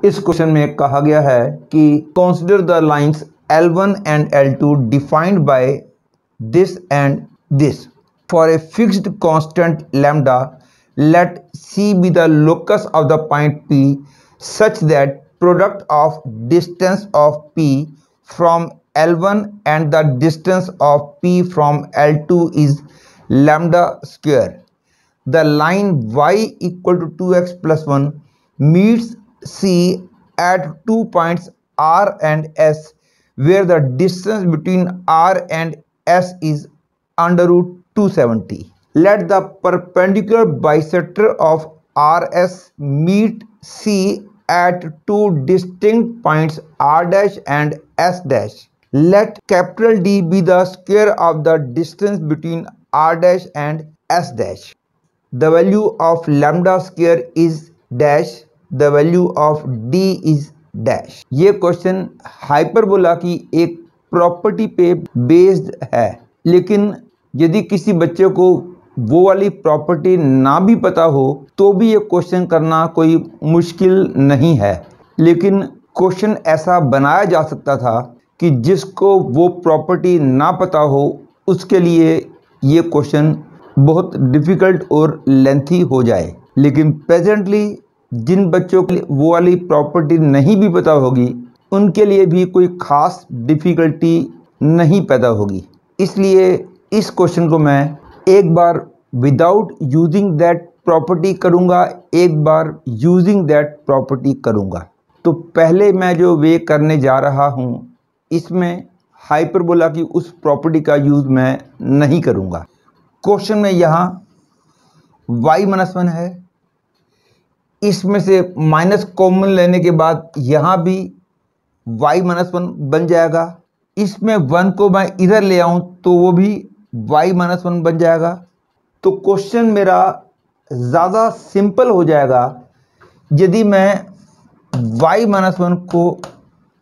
इस क्वेश्चन में कहा गया है कि consider the lines L1 and L2 defined by this and this for a fixed constant lambda let C be the locus of the point P such that product of distance of P from L1 and the distance of P from L2 is lambda square. The line y equal to 2x plus 1 meets C at 2 points R and S where the distance between R and S is under root 270. Let the perpendicular bisector of RS meet C at two distinct points R dash and S dash. Let capital D be the square of the distance between R dash and S dash. The value of lambda square is dash. The value of D is dash. ये question hyperbola की एक property पे based है, लेकिन यदि किसी बच्चे को वो वाली प्रॉपर्टी ना भी पता हो तो भी ये क्वेश्चन करना कोई मुश्किल नहीं है। लेकिन क्वेश्चन ऐसा बनाया जा सकता था कि जिसको वो प्रॉपर्टी ना पता हो उसके लिए ये क्वेश्चन बहुत डिफ़िकल्ट और लेंथी हो जाए। लेकिन प्रेजेंटली जिन बच्चों को वो वाली प्रॉपर्टी नहीं भी पता होगी उनके लिए भी कोई ख़ास डिफ़िकल्टी नहीं पैदा होगी। इसलिए इस क्वेश्चन को मैं एक बार विदाउट यूजिंग दैट प्रॉपर्टी करूँगा, एक बार यूजिंग दैट प्रॉपर्टी करूँगा। तो पहले मैं जो वे करने जा रहा हूँ इसमें हाइपरबोला की उस प्रॉपर्टी का यूज़ मैं नहीं करूँगा। क्वेश्चन में यहाँ y-1 है, इसमें से माइनस कॉमन लेने के बाद यहाँ भी y-1 बन जाएगा। इसमें 1 को मैं इधर ले आऊँ तो वो भी y-1 बन जाएगा। तो क्वेश्चन मेरा ज़्यादा सिंपल हो जाएगा यदि मैं y-1 को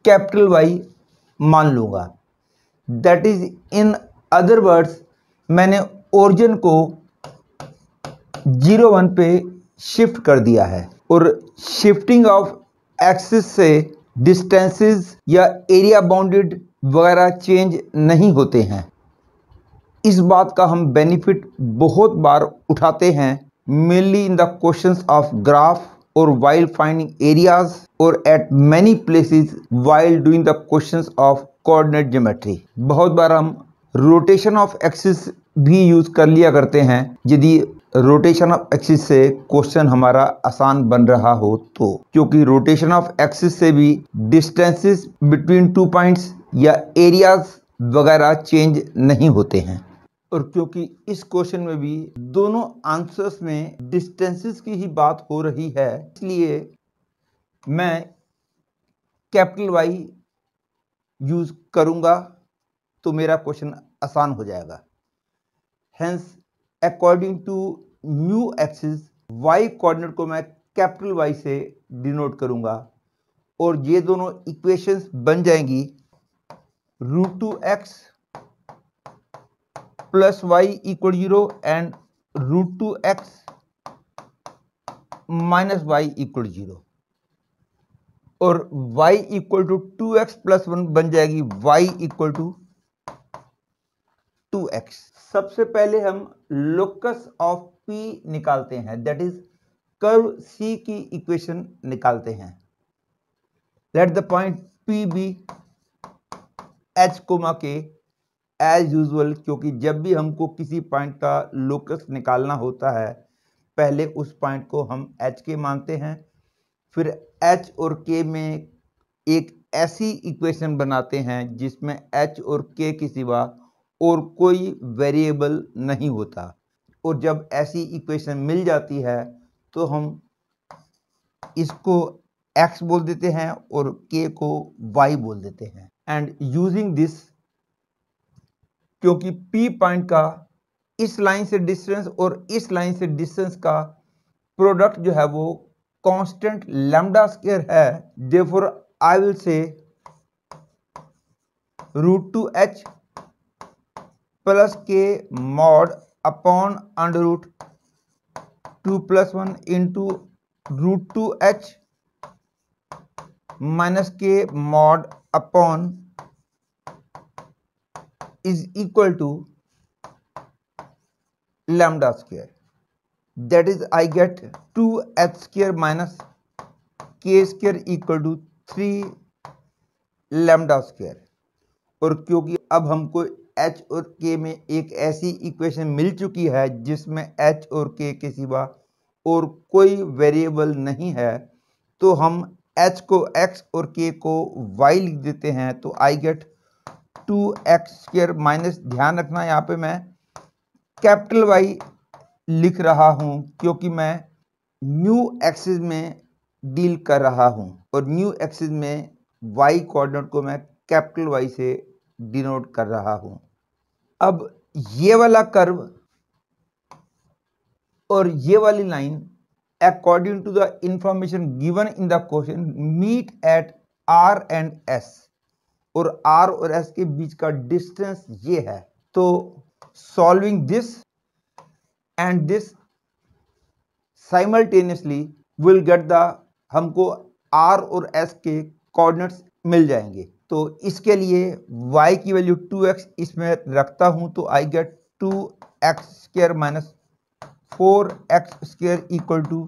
कैपिटल Y मान लूँगा। That is in other words मैंने ओरिजिन को 0-1 पे शिफ्ट कर दिया है और शिफ्टिंग ऑफ एक्सिस से डिस्टेंसेस या एरिया बाउंडेड वगैरह चेंज नहीं होते हैं। इस बात का हम बेनिफिट बहुत बार उठाते हैं, mainly in the questions of graph और वाइल फाइंडिंग एरियाज और eight many places while doing the questions of coordinate geometry. बहुत बार हम रोटेशन ऑफ एक्सिस भी यूज़ कर लिया करते हैं यदि रोटेशन ऑफ एक्सिस से क्वेश्चन हमारा आसान बन रहा हो तो, क्योंकि रोटेशन ऑफ एक्सिस से भी डिस्टेंसेस बिटवीन टू पॉइंट्स या एरियाज वगैरह चेंज नहीं होते हैं। और क्योंकि इस क्वेश्चन में भी दोनों आंसर्स में डिस्टेंसेस की ही बात हो रही है, इसलिए मैं कैपिटल Y यूज़ करूँगा तो मेरा क्वेश्चन आसान हो जाएगा। Hence according to new axis y coordinate को मैं कैपिटल Y से डिनोट करूँगा और ये दोनों इक्वेशंस बन जाएंगी √2x plus y equal 0 and √2x minus y equal 0 और y equal to 2x plus 1 बन जाएगी y इक्वल टू 2x। सबसे पहले हम लोकस ऑफ P निकालते हैं, दैट इज कर्व C की इक्वेशन निकालते हैं। Let the point P be H, K as usual, क्योंकि जब भी हमको किसी पॉइंट का लोकस निकालना होता है पहले उस पॉइंट को हम H के मानते हैं, फिर H और K में एक ऐसी इक्वेशन बनाते हैं जिसमें H और K के सिवा और कोई वेरिएबल नहीं होता। और जब ऐसी इक्वेशन मिल जाती है तो हम इसको x बोल देते हैं और k को y बोल देते हैं। एंड यूजिंग दिस, क्योंकि P पॉइंट का इस लाइन से डिस्टेंस और इस लाइन से डिस्टेंस का प्रोडक्ट जो है वो कांस्टेंट लैम्डा स्क्वायर है, therefore I will say √2h plus k mod upon √2 + 1 into √2h minus k mod upon is equal to lambda square, that is I get 2h square minus k square equal to 3 lambda square. और क्योंकि अब हमको h और k में एक ऐसी equation मिल चुकी है जिसमें h और k के सिवा और कोई वेरिएबल नहीं है, तो हम h को x और k को y लिख देते हैं। तो I get 2x square minus, ध्यान रखना यहाँ पे मैं कैपिटल Y लिख रहा हूँ क्योंकि मैं न्यू एक्सिस में डील कर रहा हूँ और न्यू एक्सिस में y कोऑर्डिनेट को मैं कैपिटल Y से डिनोट कर रहा हूँ। अब ये वाला कर्व और ये वाली line according to the information given in the question meet at R and S, और R और S के बीच का डिस्टेंस ये है। तो solving this and this simultaneously will get the, हमको R और S के कोऑर्डिनेट्स मिल जाएंगे। तो इसके लिए y की वैल्यू 2x इसमें रखता हूं, तो I get 2x square minus 4x square equal to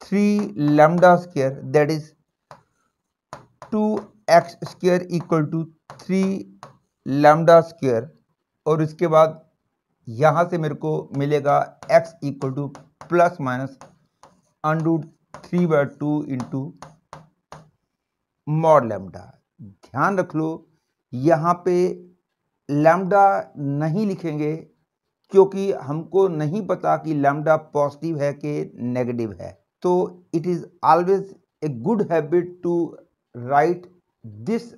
3 lambda square, that is 2x square equal to 3 lambda square. और इसके बाद यहां से मेरे को मिलेगा x equal to plus minus under 3/2 into mod lambda. ध्यान रख लो यहाँ पे लैम्डा नहीं लिखेंगे क्योंकि हमको नहीं पता कि लैम्डा पॉजिटिव है कि नेगेटिव है। तो it is always a good habit to write this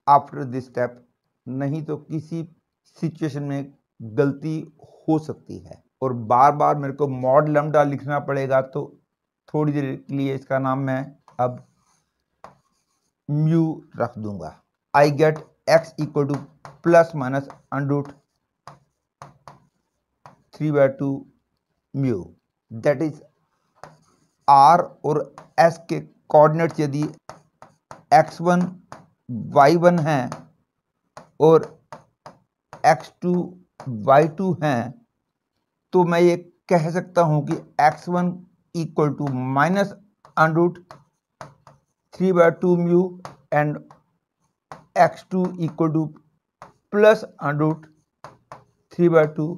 after this step, नहीं तो किसी सिचुएशन में गलती हो सकती है और बार बार मेरे को मॉड लैम्डा लिखना पड़ेगा। तो थोड़ी देर के लिए इसका नाम मैं अब म्यू रख दूंगा। I get x equal to plus minus under 3/2 mu, that is r और s के कोऑर्डिनेट्स यदि x1 y1 हैं और x2 y2 हैं, तो मैं ये कह सकता हूं कि x1 equal to minus under 3/2 mu and x2 equal to plus under 3/2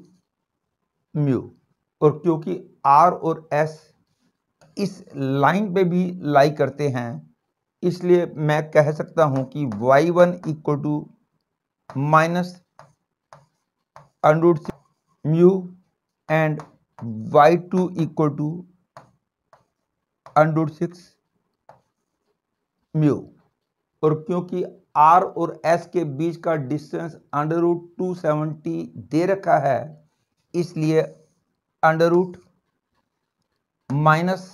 mu. और क्योंकि r और s इस लाइन पे भी लाई करते हैं, इसलिए मैं कह सकता हूं कि y1 equal to minus under mu and y2 equal to under 6 mu. और क्योंकि r और s के बीच का डिस्टेंस अंडर रूट 270 दे रखा है, इसलिए under root minus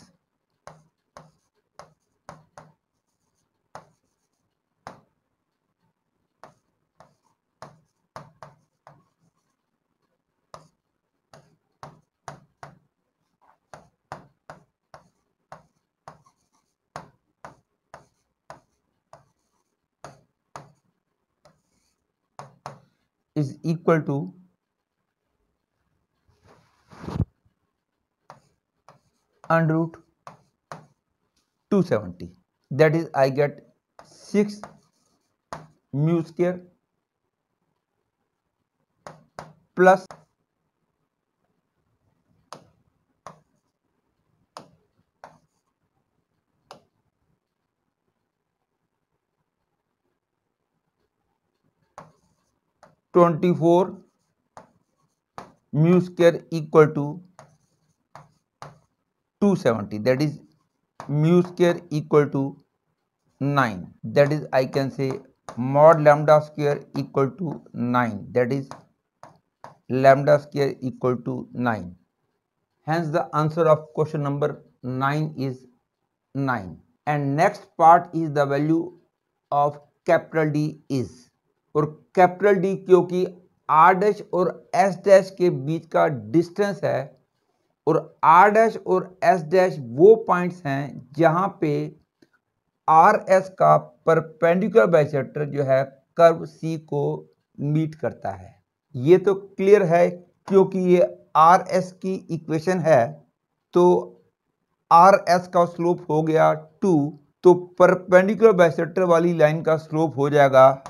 is equal to under root 270, that is I get 6 mu square plus (24) mu square equal to 270, that is mu square equal to 9, that is I can say mod lambda square equal to 9, that is lambda square equal to 9. Hence the answer of question number 9 is 9. And next part is the value of capital D is, और capital D क्योंकि R dash और S dash के बीच का distance है, और R dash और S dash वो points हैं जहां पे आर एस का परपेंडिकुलर बाइसेक्टर जो है कर्व सी को मीट करता है। ये तो क्लियर है क्योंकि ये आर एस की इक्वेशन है, तो आर एस का स्लोप हो गया 2, तो परपेंडिकुलर बाइसेक्टर वाली लाइन का स्लोप हो जाएगा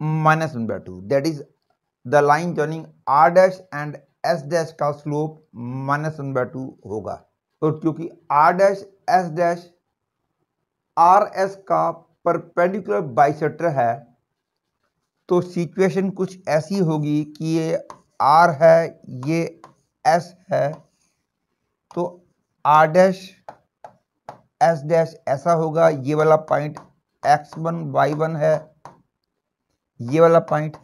-1/2। That is the line joining R dash and S dash का स्लोप -1/2 होगा। और क्योंकि R dash S dash R S का परपेंडिकुलर बाइसेक्टर है, तो सिचुएशन कुछ ऐसी होगी कि ये आर है, ये एस है, तो आर डैश एस डैश ऐसा होगा। ये वाला पॉइंट x1 y1 है, ये वाला पॉइंट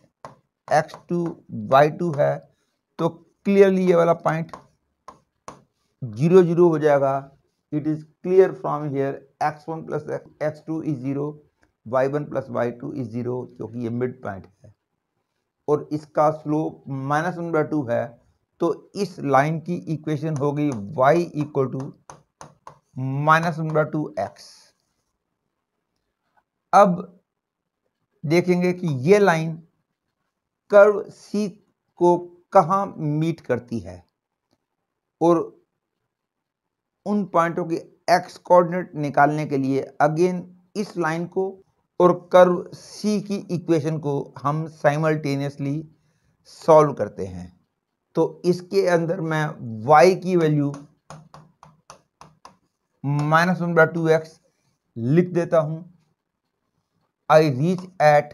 x2 y2 है, तो क्लियरली ये वाला पॉइंट 0 0 हो जाएगा। It is clear from here x1 plus x2 is 0, y1 plus y2 is 0, क्योंकि ये मिड पॉइंट है और इसका स्लोप -1/2 है। तो इस लाइन की इक्वेशन हो गई y इक्वल टू -1/2x। अब देखेंगे कि ये लाइन कर्व C को कहाँ मीट करती है और उन पॉइंटों के x कोऑर्डिनेट निकालने के लिए अगेन इस लाइन को और कर्व C की इक्वेशन को हम साइमल्टेनियसली सॉल्व करते हैं। तो इसके अंदर मैं y की वैल्यू -1/2x लिख देता हूं। I reach at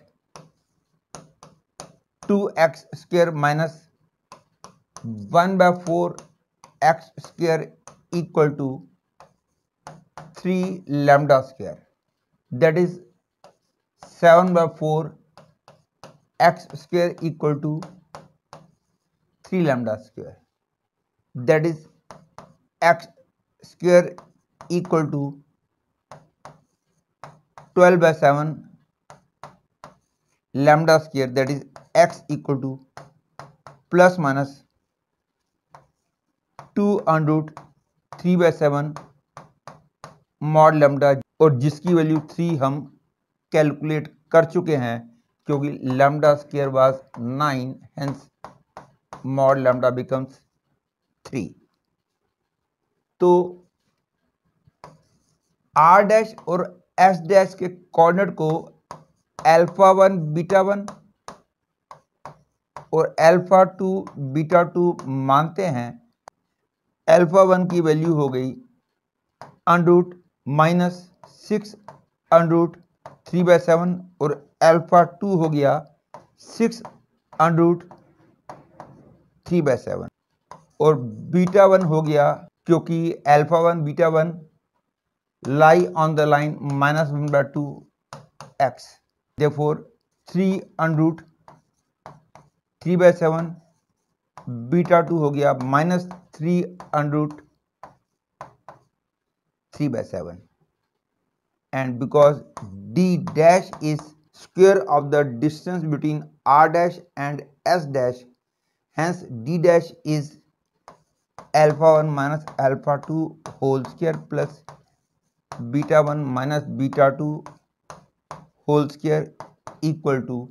2x square minus 1/4 x square equal to 3 lambda square, that is 7/4 x square equal to 3 lambda square, that is x square equal to 12/7 lambda square, that is x equal to plus minus 2√3/7 mod lambda, और जिसकी value 3 हम calculate कर चुके हैं क्योंकि lambda square was 9, hence mod lambda becomes 3। तो r dash और s dash के कोऑर्डिनेट को α1 β1 और α2 β2 मानते हैं। α1 की वैल्यू हो गई √-6√3/7 और α2 हो गया 6√3/7 और β1 हो गया, क्योंकि α1 β1 lie on the line -1/2x, therefore 3√3/7 β2 हो गया -3√3/7, and because d dash is square of the distance between r dash and s dash, hence d dash is α1 minus α2 whole square plus β1 minus β2 whole square equal to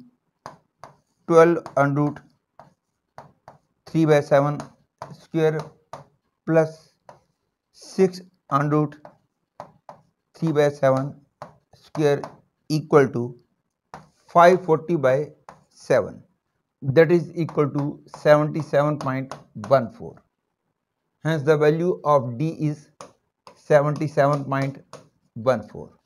12√3/7 square plus 6√3/7 square equal to 540/7, that is equal to 77.14. Hence the value of D is 77.14.